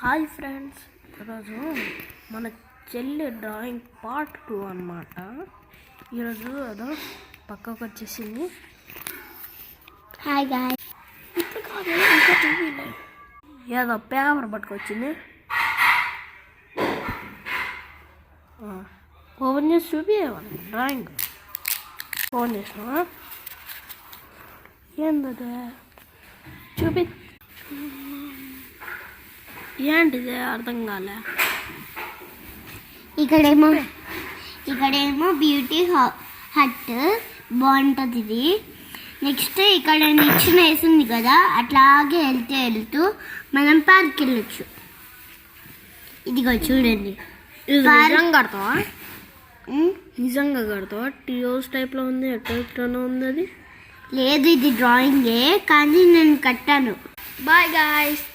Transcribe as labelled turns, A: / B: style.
A: Hi friends, ఈరోజు మన చెల్లి డ్రాయింగ్ పార్ట్ 2 అన్నమాట. ఈరోజు అదో పక్కకు వచ్చేసింది.
B: హాయ్ గాయ్,
A: ఏదో పేపర్ పట్టుకొచ్చింది. ఓపెన్ చేసి చూపించేవాళ్ళు డ్రాయింగ్. ఫోన్ చేసినా ఏంటది చూపి. ఏంటిది అర్థం కాలే.
B: ఇక్కడేమో బ్యూటీ హట్ బాగుంటుంది ఇది. నెక్స్ట్ ఇక్కడ నిచ్చెన వేసింది కదా, అట్లాగే వెళ్తూ మనం పార్క్ వెళ్ళొచ్చు. ఇదిగో చూడండి.
A: నిజంగా కడతావా? నిజంగా కడతావా? టీ హౌస్ టైప్లో ఉంది, ఎట్లా ఉంది అది?
B: లేదు, ఇది డ్రాయింగే, కానీ నేను కట్టాను.
A: Bye guys.